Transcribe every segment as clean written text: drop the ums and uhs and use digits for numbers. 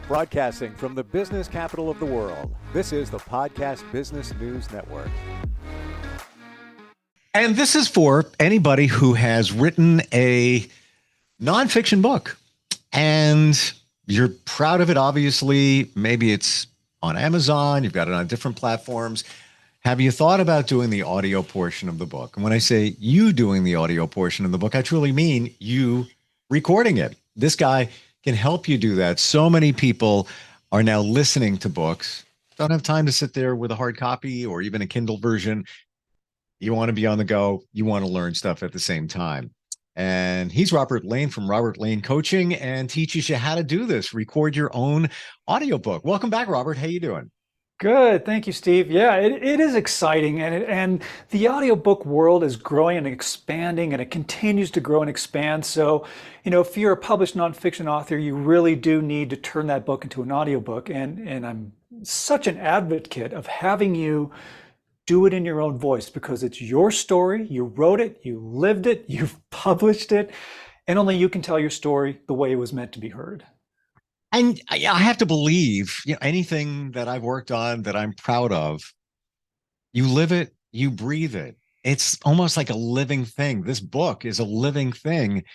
Broadcasting from the business capital of the world, this is the Podcast Business News Network. And this is for anybody who has written a nonfiction book and you're proud of it, obviously. Maybe it's on Amazon, you've got it on different platforms. Have you thought about doing the audio portion of the book? And when I say you doing the audio portion of the book, I truly mean you recording it. This guy can help you do that. So many people are now listening to books, don't have time to sit there with a hard copy or even a Kindle version. You want to be on the go. You want to learn stuff at the same time. And he's Robert Lane from Robert Lane Coaching and teaches you how to do this. Record your own audiobook. Welcome back, Robert. How you doing? Good. Thank you, Steve. Yeah, it is exciting. And the audiobook world is growing and expanding, and it continues to grow and expand. So, if you're a published nonfiction author, you really do need to turn that book into an audiobook. And I'm such an advocate of having you do it in your own voice because it's your story. You wrote it, you lived it, you've published it, and only you can tell your story the way it was meant to be heard. And I have to believe, anything that I've worked on that I'm proud of, you live it, you breathe it. It's almost like a living thing. This book is a living thing.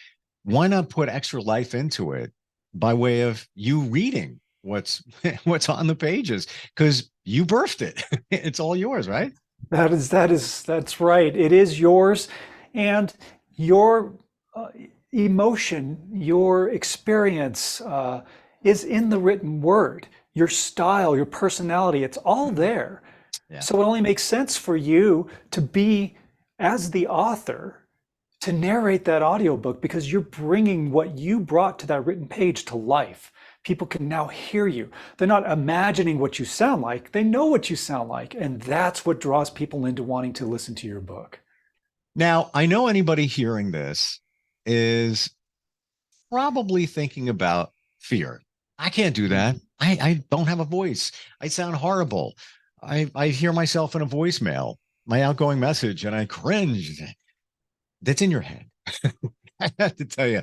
Why not put extra life into it by way of you reading what's on the pages? Because you birthed it. It's all yours, right? That's right. It is yours, and your emotion, your experience is in the written word. Your style, your personality, it's all there. Yeah. So it only makes sense for you to be, as the author, to narrate that audiobook because you're bringing what you brought to that written page to life. People can now hear you. They're not imagining what you sound like. They know what you sound like. And that's what draws people into wanting to listen to your book. Now, I know anybody hearing this is probably thinking about fear. I can't do that. I don't have a voice. I sound horrible. I hear myself in a voicemail, my outgoing message, and I cringe. That's in your head. I have to tell you,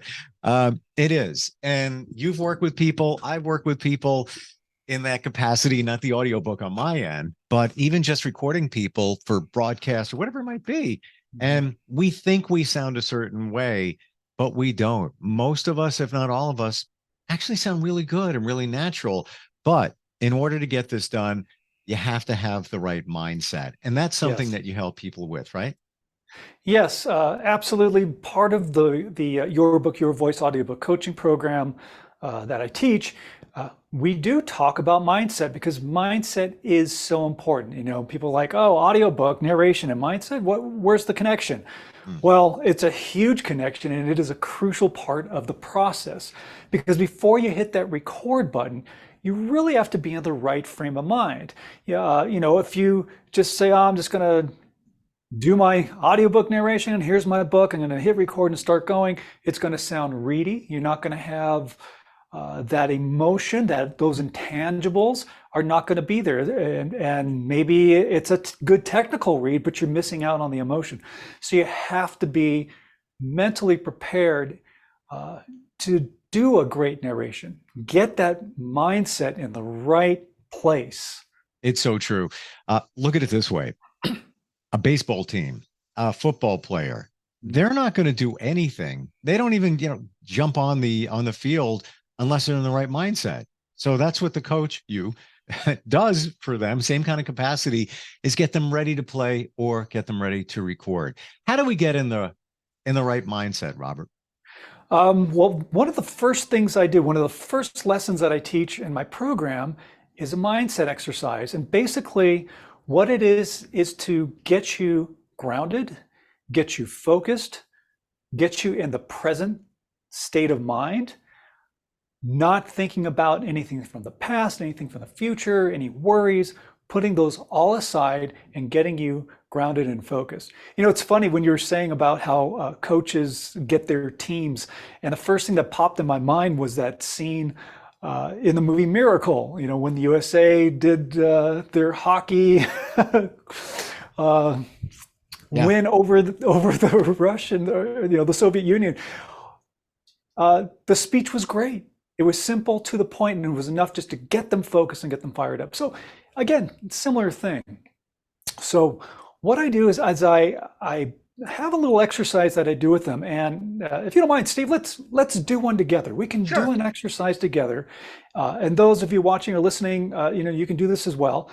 it is. And you've worked with people. I've worked with people in that capacity, not the audiobook on my end, but even just recording people for broadcast or whatever it might be. And we think we sound a certain way, but we don't. Most of us, if not all of us, actually sound really good and really natural. But in order to get this done, you have to have the right mindset. And that's something that you help people with, right? Yes, absolutely. Part of the Your Book, Your Voice audiobook coaching program that I teach, we do talk about mindset because mindset is so important. People are like, oh, audiobook, narration, and mindset, where's the connection? Well, it's a huge connection, and it is a crucial part of the process because before you hit that record button, you really have to be in the right frame of mind. If you just say, oh, I'm just going to do my audiobook narration, and here's my book, I'm going to hit record and start going, it's going to sound reedy. You're not going to have that emotion, those intangibles are not going to be there. And maybe it's a good technical read, but you're missing out on the emotion. So you have to be mentally prepared to do a great narration. Get that mindset in the right place. It's so true. Look at it this way. A baseball team, a football player, they're not going to do anything. They don't even, jump on the field unless they're in the right mindset. So that's what the coach, does for them. Same kind of capacity is get them ready to play or get them ready to record. How do we get in the right mindset, Robert? Well, one of the first things I do, one of the first lessons that I teach in my program is a mindset exercise. And basically what it is to get you grounded, get you focused, get you in the present state of mind, not thinking about anything from the past, anything from the future, any worries, putting those all aside and getting you grounded and focused. It's funny when you were saying about how coaches get their teams, and the first thing that popped in my mind was that scene in the movie Miracle, when the USA did their hockey win over the Russian, the Soviet Union. The speech was great. It was simple, to the point, and it was enough just to get them focused and get them fired up. So again, similar thing. So what I do is, as I have a little exercise that I do with them, and if you don't mind, Steve, let's do one together. We can Sure. do an exercise together, and those of you watching or listening, you can do this as well.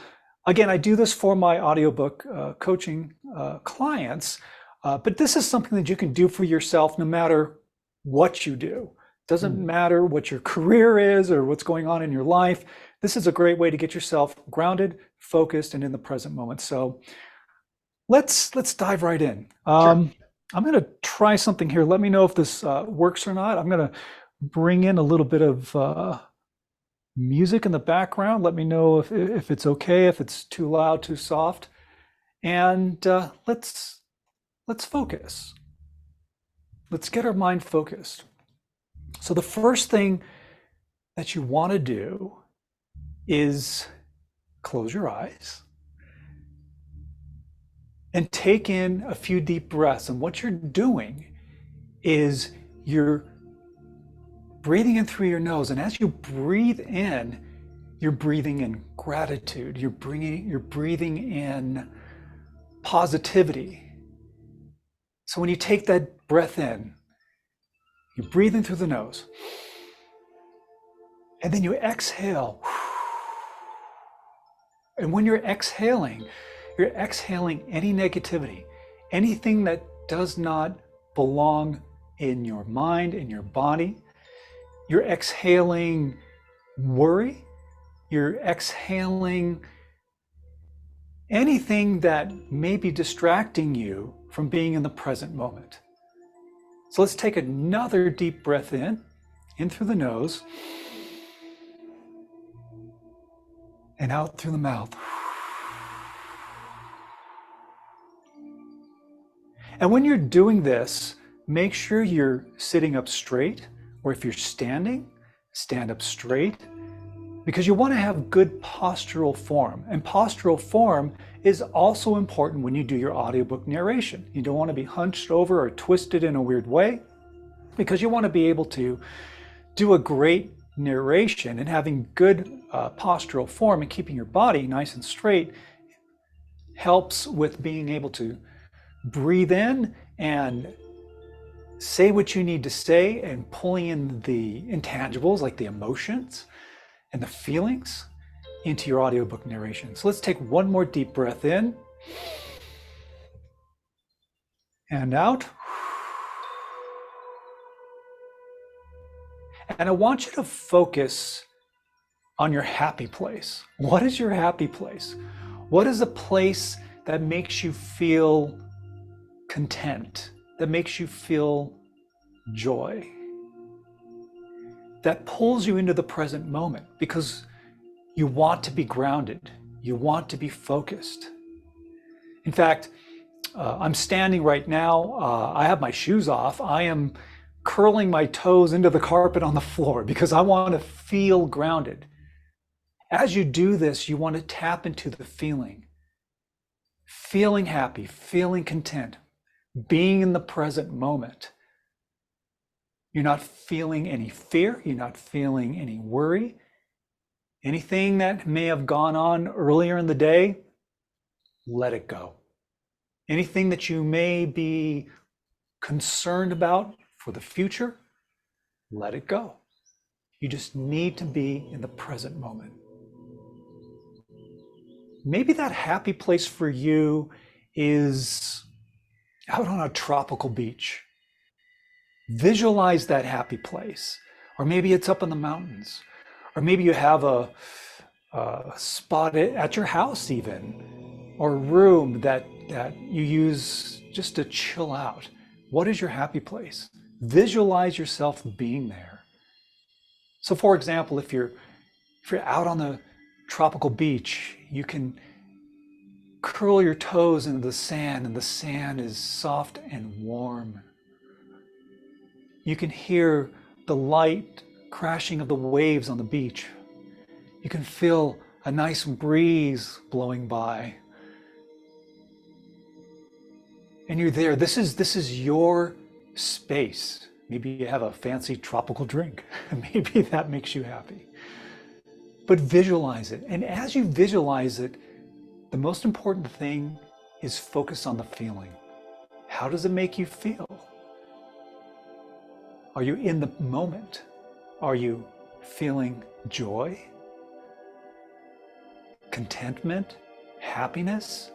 Again, I do this for my audiobook coaching clients, but this is something that you can do for yourself no matter what you do. Doesn't matter what your career is or what's going on in your life. This is a great way to get yourself grounded, focused, and in the present moment. So let's dive right in. Sure. I'm going to try something here. Let me know if this works or not. I'm going to bring in a little bit of music in the background. Let me know if it's okay, if it's too loud, too soft. And let's focus. Let's get our mind focused. So the first thing that you want to do is close your eyes and take in a few deep breaths. And what you're doing is you're breathing in through your nose. And as you breathe in, you're breathing in gratitude. You're breathing in positivity. So when you take that breath in, you're breathing through the nose. And then you exhale. And when you're exhaling any negativity, anything that does not belong in your mind, in your body. You're exhaling worry. You're exhaling anything that may be distracting you from being in the present moment. So let's take another deep breath in through the nose, and out through the mouth. And when you're doing this, make sure you're sitting up straight, or if you're standing, stand up straight, because you want to have good postural form. And postural form is also important when you do your audiobook narration. You don't want to be hunched over or twisted in a weird way, because you want to be able to do a great narration, and having good postural form and keeping your body nice and straight helps with being able to breathe in and say what you need to say, and pulling in the intangibles like the emotions and the feelings into your audiobook narration. So let's take one more deep breath in and out. And I want you to focus on your happy place. What is your happy place? What is a place that makes you feel content, that makes you feel joy, that pulls you into the present moment, because you want to be grounded, you want to be focused. In fact, I'm standing right now, I have my shoes off, I am curling my toes into the carpet on the floor because I want to feel grounded. As you do this, you want to tap into the feeling happy, feeling content, being in the present moment. You're not feeling any fear, you're not feeling any worry. Anything that may have gone on earlier in the day, let it go. Anything that you may be concerned about for the future, let it go. You just need to be in the present moment. Maybe that happy place for you is out on a tropical beach. Visualize that happy place. Or maybe it's up in the mountains. Or maybe you have a spot at your house even, or a room that you use just to chill out. What is your happy place? Visualize yourself being there. So for example, if you're out on the tropical beach, you can curl your toes into the sand, and the sand is soft and warm. You can hear the light crashing of the waves on the beach. You can feel a nice breeze blowing by. And you're there. This is your space. Maybe you have a fancy tropical drink. Maybe that makes you happy. But visualize it. And as you visualize it, the most important thing is focus on the feeling. How does it make you feel? Are you in the moment? Are you feeling joy, contentment, happiness?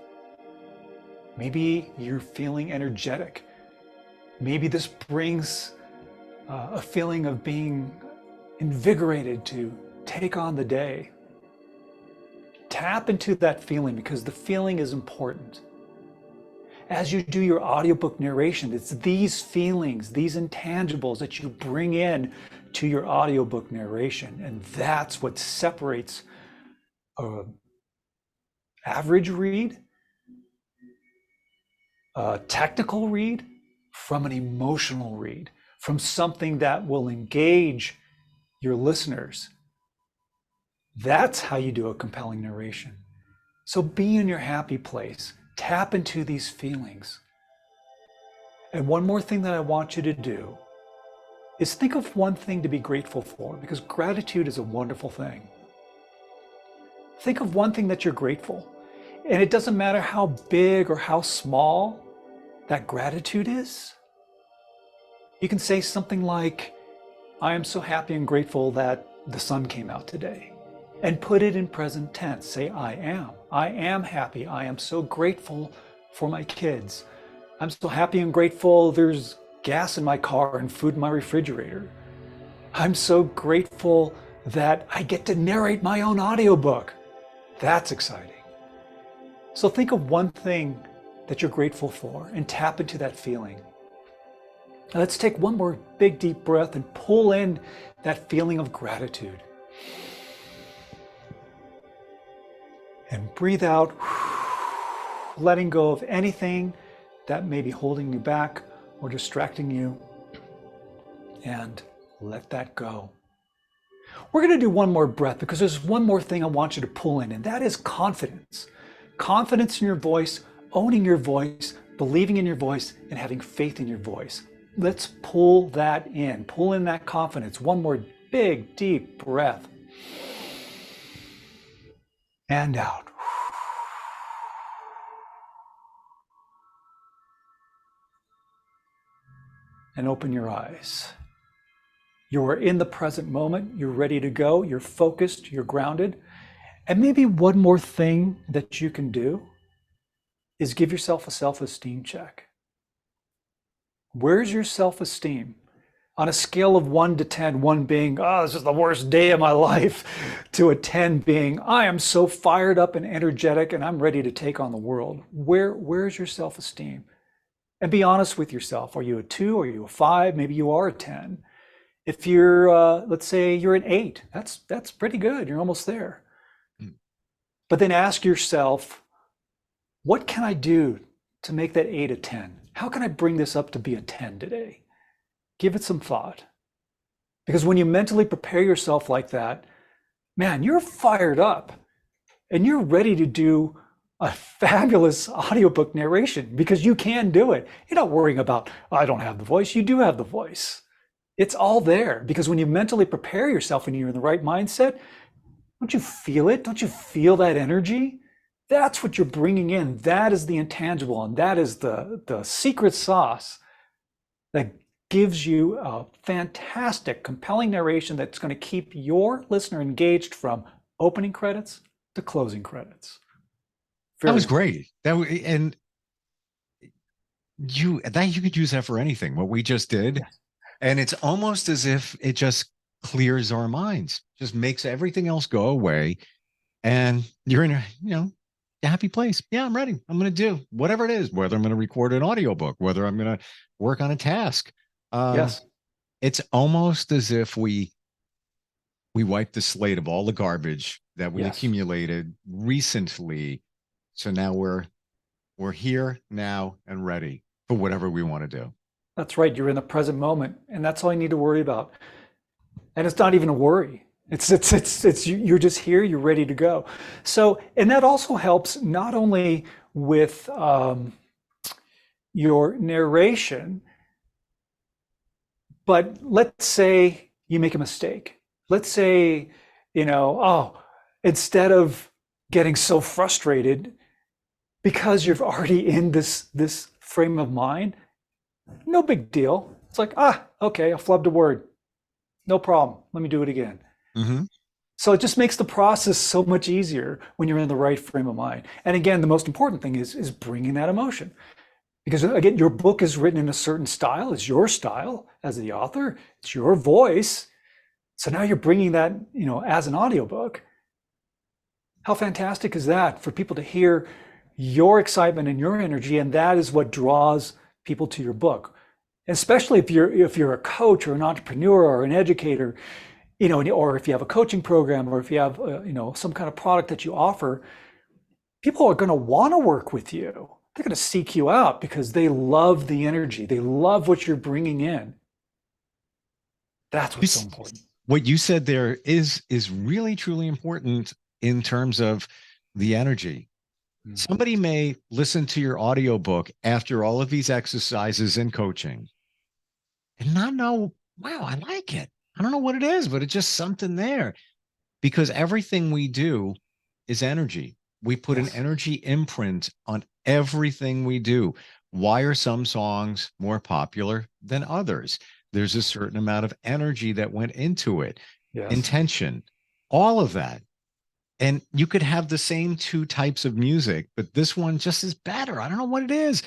Maybe you're feeling energetic. Maybe this brings a feeling of being invigorated to take on the day. Tap into that feeling, because the feeling is important. As you do your audiobook narration, it's these feelings, these intangibles that you bring in to your audiobook narration. And that's what separates an average read, a technical read, from an emotional read, from something that will engage your listeners. That's how you do a compelling narration. So be in your happy place. Tap into these feelings. And one more thing that I want you to do is think of one thing to be grateful for, because gratitude is a wonderful thing. Think of one thing that you're grateful. And it doesn't matter how big or how small that gratitude is. You can say something like, I am so happy and grateful that the sun came out today. And put it in present tense. Say, I am. I am happy. I am so grateful for my kids. I'm so happy and grateful there's gas in my car and food in my refrigerator. I'm so grateful that I get to narrate my own audiobook. That's exciting. So think of one thing that you're grateful for and tap into that feeling. Now let's take one more big deep breath and pull in that feeling of gratitude. And breathe out, letting go of anything that may be holding you back or distracting you, and let that go. We're going to do one more breath, because there's one more thing I want you to pull in, and that is confidence. Confidence in your voice, owning your voice, believing in your voice, and having faith in your voice. Let's pull that in. Pull in that confidence. One more big, deep breath. And out. And open your eyes. You're in the present moment. You're ready to go. You're focused. You're grounded. And maybe one more thing that you can do is give yourself a self-esteem check. Where's your self-esteem? On a scale of 1 to 10, 1 being, oh, this is the worst day of my life, to a 10 being, I am so fired up and energetic and I'm ready to take on the world. Where's your self-esteem? And be honest with yourself. Are you a 2? Are you a 5? Maybe you are a 10. If you're, let's say you're an 8, that's pretty good. You're almost there. But then ask yourself, what can I do to make that 8 a 10? How can I bring this up to be a 10 today? Give it some thought. Because when you mentally prepare yourself like that, man, you're fired up and you're ready to do a fabulous audiobook narration, because you can do it. You're not worrying about, oh, I don't have the voice. You do have the voice. It's all there, because when you mentally prepare yourself and you're in the right mindset, don't you feel it? Don't you feel that energy? That's what you're bringing in. That is the intangible, and that is the secret sauce that gives you a fantastic, compelling narration that's going to keep your listener engaged from opening credits to closing credits. That was great. And you could use that for anything, what we just did. Yes. And it's almost as if it just clears our minds, just makes everything else go away. And you're in a happy place. Yeah, I'm ready. I'm going to do whatever it is, whether I'm going to record an audiobook, whether I'm going to work on a task. Yes. It's almost as if we wiped the slate of all the garbage that we accumulated recently. So now we're here now and ready for whatever we want to do. That's right. You're in the present moment, and that's all you need to worry about. And it's not even a worry. It's you're just here. You're ready to go. So, and that also helps not only with your narration, But let's say you make a mistake. Let's say, oh, instead of getting so frustrated because you're already in this frame of mind, no big deal. It's like, okay, I flubbed a word. No problem. Let me do it again. Mm-hmm. So it just makes the process so much easier when you're in the right frame of mind. And again, the most important thing is bringing that emotion. Because again, your book is written in a certain style. It's your style as the author. It's your voice. So now you're bringing that, as an audiobook. How fantastic is that for people to hear your excitement and your energy? And that is what draws people to your book. Especially if you're a coach or an entrepreneur or an educator, or if you have a coaching program, or if you have some kind of product that you offer, people are going to want to work with you. They're going to seek you out because they love the energy. They love what you're bringing in. That's what's so important. What you said there is really, truly important in terms of the energy. Somebody may listen to your audiobook after all of these exercises and coaching and not know, wow, I like it. I don't know what it is, but it's just something there, because everything we do is energy. We put an energy imprint on everything we do. Why are some songs more popular than others? There's a certain amount of energy that went into it, intention, all of that. And you could have the same two types of music, but this one just is better. I don't know what it is,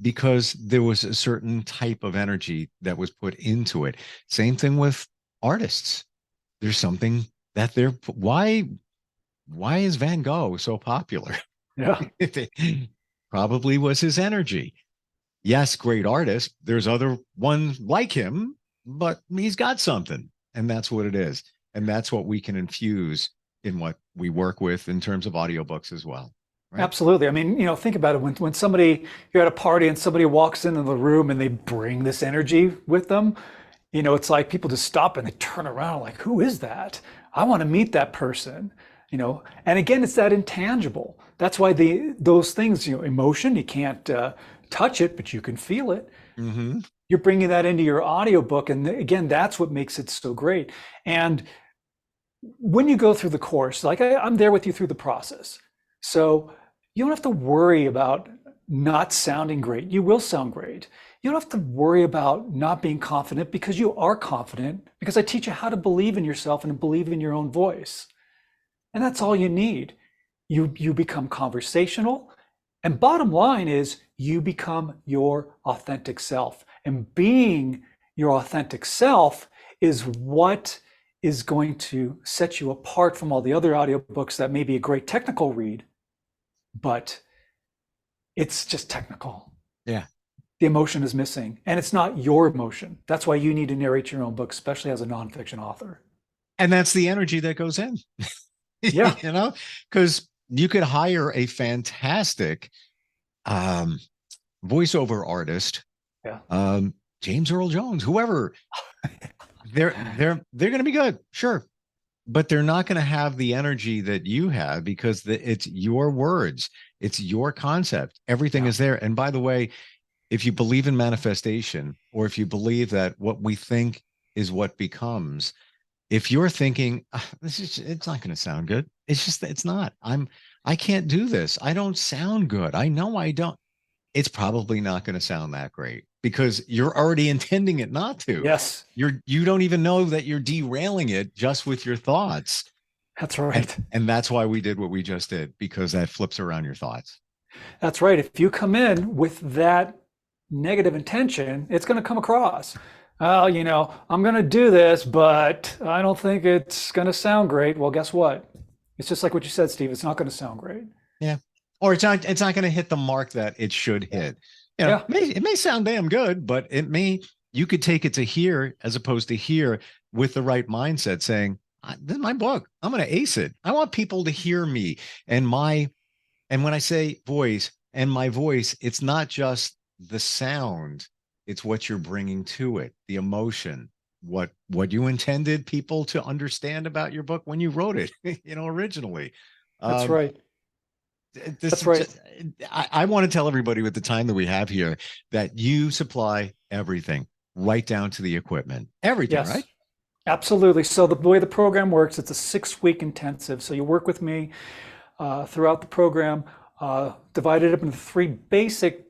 because there was a certain type of energy that was put into it. Same thing with artists. There's something that they're, why is Van Gogh so popular? Yeah. Probably was his energy. Yes, great artist. There's other ones like him, but he's got something, and that's what it is. And that's what we can infuse in what we work with in terms of audiobooks as well. Right? Absolutely. I mean, think about it. When somebody, you're at a party and somebody walks into the room and they bring this energy with them, it's like people just stop and they turn around like, who is that? I want to meet that person. And again, it's that intangible. That's why those things, emotion, you can't touch it, but you can feel it. Mm-hmm. You're bringing that into your audiobook. And again, that's what makes it so great. And when you go through the course, like I'm there with you through the process. So you don't have to worry about not sounding great. You will sound great. You don't have to worry about not being confident, because you are confident, because I teach you how to believe in yourself and believe in your own voice. And that's all you need. You become conversational. And bottom line is you become your authentic self. And being your authentic self is what is going to set you apart from all the other audiobooks that may be a great technical read, but it's just technical. Yeah. The emotion is missing, and it's not your emotion. That's why you need to narrate your own book, especially as a nonfiction author. And that's the energy that goes in. Yeah. Because you could hire a fantastic voiceover artist, James Earl Jones, whoever. They're going to be good, sure, but they're not going to have the energy that you have, because it's your words, it's your concept, everything is there. And by the way, if you believe in manifestation, or if you believe that what we think is what becomes, if you're thinking it's not going to sound good, it's not. I can't do this, I don't sound good, I know I don't, it's probably not going to sound that great, because you're already intending it not to. Yes. You don't even know that you're derailing it just with your thoughts. That's right. And that's why we did what we just did, because that flips around your thoughts. That's right. If you come in with that negative intention, it's going to come across. Well, I'm going to do this, but I don't think it's going to sound great. Well, guess what? It's just like what you said, Steve. It's not going to sound great. Yeah. Or it's not going to hit the mark that it should hit. It may sound damn good, but you could take it to here as opposed to here, with the right mindset, saying, this is my book, I'm going to ace it. I want people to hear me and when I say voice and my voice, it's not just the sound, it's what you're bringing to it, the emotion, what you intended people to understand about your book when you wrote it, originally. That's right. That's right. I want to tell everybody, with the time that we have here, that you supply everything. right down to the equipment, everything, Yes. right? Absolutely. So the way the program works, it's a 6-week intensive. So you work with me throughout the program, divided up into 3 basic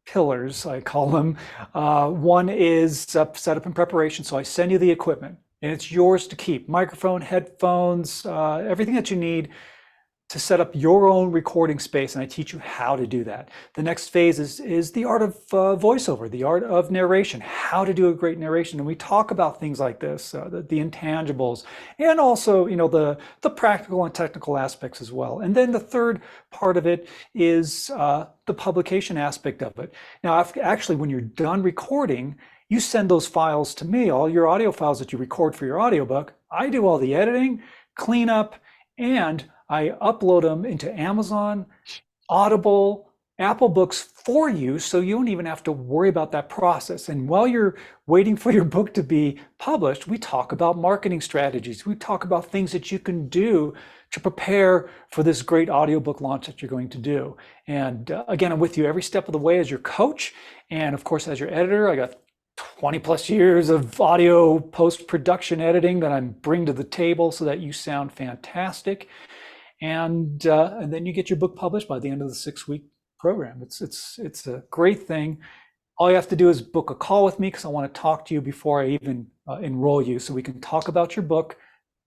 pillars, I call them. One is setup and preparation. So I send you the equipment and it's yours to keep. Microphone, headphones, everything that you need to set up your own recording space, and I teach you how to do that. The next phase is the art of voiceover, the art of narration, how to do a great narration, and we talk about things like this, the intangibles, and also the practical and technical aspects as well. And then the third part of it is the publication aspect of it. Now, actually, when you're done recording, you send those files to me, all your audio files that you record for your audiobook. I do all the editing, cleanup, and I upload them into Amazon, Audible, Apple Books for you, so you don't even have to worry about that process. And while you're waiting for your book to be published, we talk about marketing strategies. We talk about things that you can do to prepare for this great audiobook launch that you're going to do. And again, I'm with you every step of the way as your coach. And of course, as your editor, I got 20 plus years of audio post-production editing that I bring to the table so that you sound fantastic. And then you get your book published by the end of the 6-week program. It's a great thing. All you have to do is book a call with me because I want to talk to you before I even enroll you, so we can talk about your book.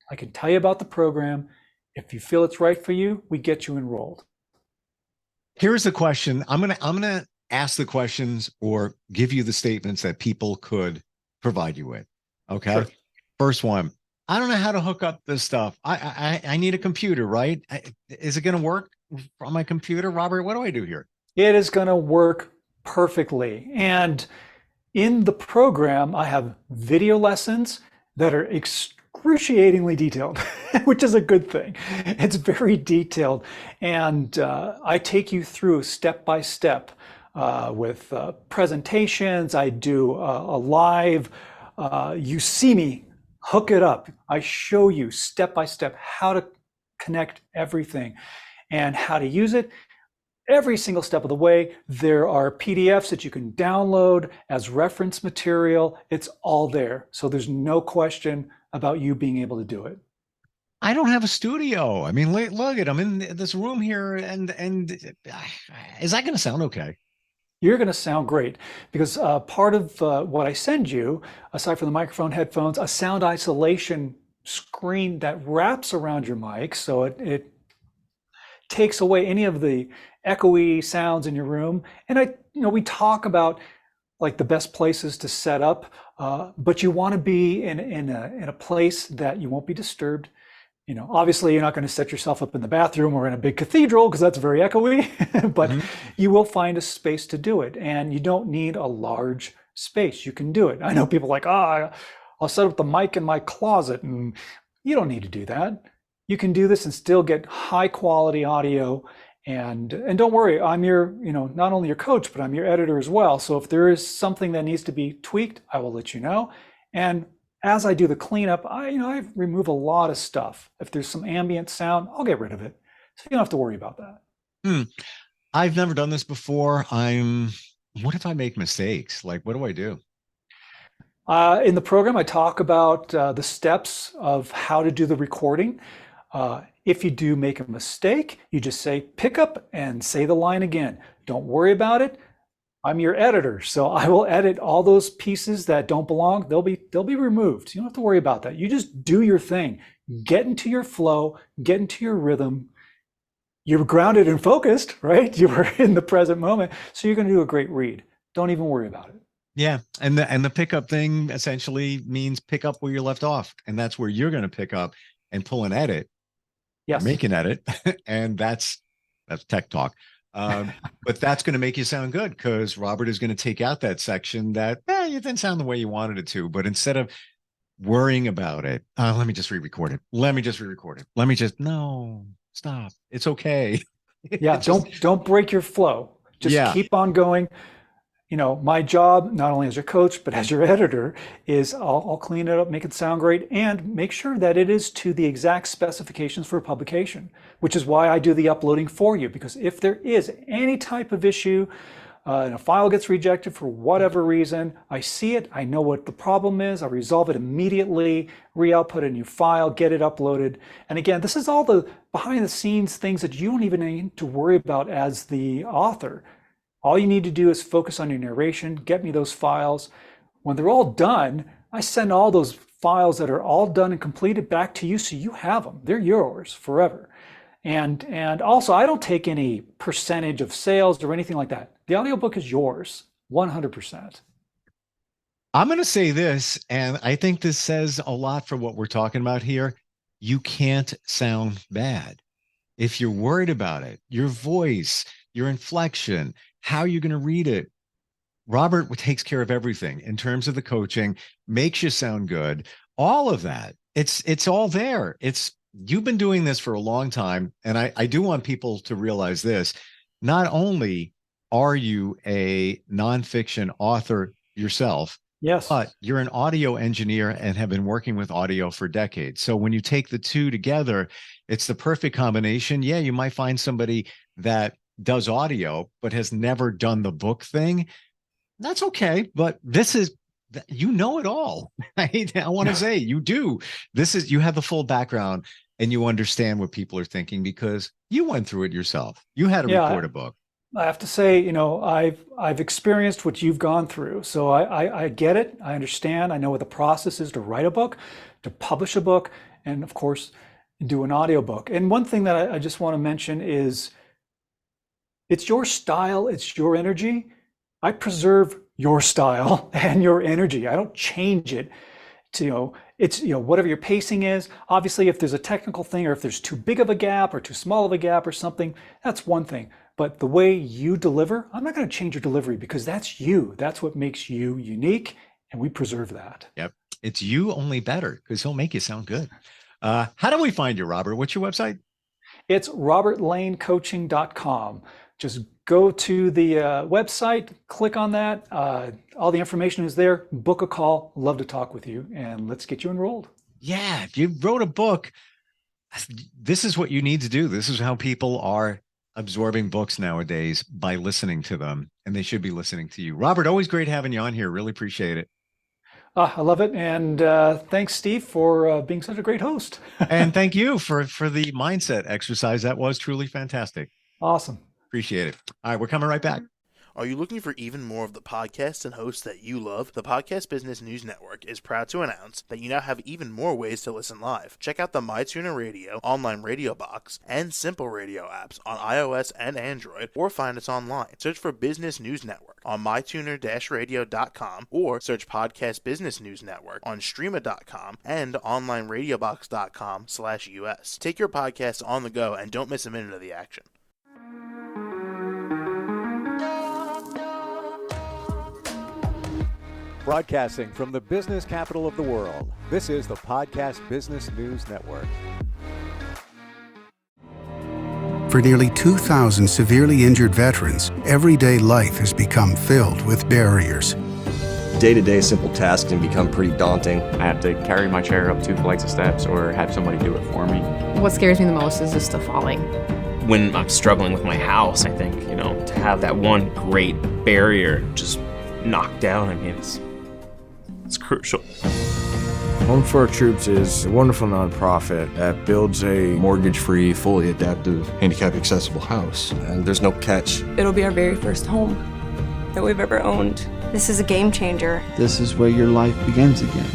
I can tell you about the program. If you feel it's right for you, we get you enrolled. Here's the question. I'm gonna ask the questions or give you the statements that people could provide you with. Okay. Sure. First one. I don't know how to hook up this stuff. I need a computer, right? Is it going to work on my computer, Robert? What do I do here? It is going to work perfectly. And in the program, I have video lessons that are excruciatingly detailed, which is a good thing. It's very detailed. And I take you through step by step with presentations. I do a live, you see me hook it up. I show you step by step how to connect everything and how to use it every single step of the way. There are PDFs that you can download as reference material. It's all there. So there's no question about you being able to do it. I don't have a studio. I mean, look at I'm in this room here, and is that going to sound okay? You're going to sound great because part of what I send you, aside from the microphone, headphones, a sound isolation screen that wraps around your mic, so it takes away any of the echoey sounds in your room. And we talk about like the best places to set up, but you want to be in a place that you won't be disturbed. Obviously you're not going to set yourself up in the bathroom or in a big cathedral because that's very echoey, but you will find a space to do it. And you don't need a large space. You can do it. I know people are like, I'll set up the mic in my closet, and you don't need to do that. You can do this and still get high quality audio. And don't worry, I'm your, not only your coach, but I'm your editor as well. So if there is something that needs to be tweaked, I will let you know. And as I do the cleanup, I remove a lot of stuff. If there's some ambient sound, I'll get rid of it. So you don't have to worry about that. I've never done this before. What if I make mistakes? Like, what do I do? In the program, I talk about the steps of how to do the recording. If you do make a mistake, you just say, pick up and say the line again. Don't worry about it. I'm your editor, so I will edit all those pieces that don't belong. They'll be removed. You don't have to worry about that. You just do your thing. Get into your flow, get into your rhythm. You're grounded and focused, right? You are in the present moment. So you're going to do a great read. Don't even worry about it. Yeah. And the pickup thing essentially means pick up where you left off. And that's where you're going to pick up and pull an edit. Yes. Make an edit. And that's tech talk. But that's going to make you sound good because Robert is going to take out that section that you didn't sound the way you wanted it to. But instead of worrying about it, let me just re-record it. No, stop. It's okay. Yeah, don't break your flow. Just keep on going. My job, not only as your coach, but as your editor, is I'll clean it up, make it sound great, and make sure that it is to the exact specifications for publication, which is why I do the uploading for you. Because if there is any type of issue, and a file gets rejected for whatever reason, I see it, I know what the problem is, I resolve it immediately, re-output a new file, get it uploaded. And again, this is all the behind the scenes things that you don't even need to worry about as the author. All you need to do is focus on your narration, get me those files. When they're all done, I send all those files that are all done and completed back to you so you have them. They're yours forever. And also, I don't take any percentage of sales or anything like that. The audiobook is yours, 100%. I'm going to say this, and I think this says a lot for what we're talking about here. You can't sound bad. If you're worried about it, your voice, your inflection, how you're going to read it, Robert takes care of everything in terms of the coaching, makes you sound good, all of that. It's all there. You've been doing this for a long time. And I do want people to realize this. Not only are you a nonfiction author yourself, yes, but you're an audio engineer and have been working with audio for decades. So when you take the two together, it's the perfect combination. Yeah, you might find somebody that does audio, but has never done the book thing. That's okay. But this is, you know it all. Right? I want to say you do. You have the full background and you understand what people are thinking because you went through it yourself. You had to record a book. I have to say, I've experienced what you've gone through. So I get it. I understand. I know what the process is to write a book, to publish a book, and of course, do an audiobook. And one thing that I just want to mention is it's your style, it's your energy. I preserve your style and your energy. I don't change it to, it's, whatever your pacing is. Obviously, if there's a technical thing or if there's too big of a gap or too small of a gap or something, that's one thing. But the way you deliver, I'm not going to change your delivery because that's you. That's what makes you unique, and we preserve that. Yep. It's you, only better, because he'll make you sound good. How do we find you, Robert? What's your website? It's robertlanecoaching.com. Just go to the website, click on that. All the information is there. Book a call. Love to talk with you, and let's get you enrolled. Yeah, if you wrote a book, this is what you need to do. This is how people are absorbing books nowadays, by listening to them, and they should be listening to you. Robert, always great having you on here. Really appreciate it. I love it. And thanks, Steve, for being such a great host. And thank you for the mindset exercise. That was truly fantastic. Awesome. Appreciate it. All right, we're coming right back. Are you looking for even more of the podcasts and hosts that you love? The Podcast Business News Network is proud to announce that you now have even more ways to listen live. Check out the MyTuner Radio, online radio box, and Simple Radio apps on iOS and Android, or find us online. Search for Business News Network on mytuner-radio.com, or search Podcast Business News Network on streama.com and onlineradiobox.com/US. Take your podcast on the go and don't miss a minute of the action. Broadcasting from the business capital of the world, this is the Podcast Business News Network. For nearly 2,000 severely injured veterans, everyday life has become filled with barriers. Day-to-day simple tasks can become pretty daunting. I have to carry my chair up 2 flights of steps or have somebody do it for me. What scares me the most is just the falling. When I'm struggling with my house, I think, to have that one great barrier just knocked down, it's crucial. Home for Our Troops is a wonderful nonprofit that builds a mortgage-free, fully adaptive, handicap-accessible house. And there's no catch. It'll be our very first home that we've ever owned. This is a game changer. This is where your life begins again.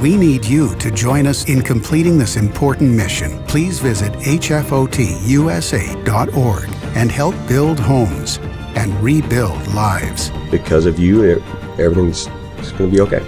We need you to join us in completing this important mission. Please visit hfotusa.org and help build homes and rebuild lives. Because of you, everything's going to be okay.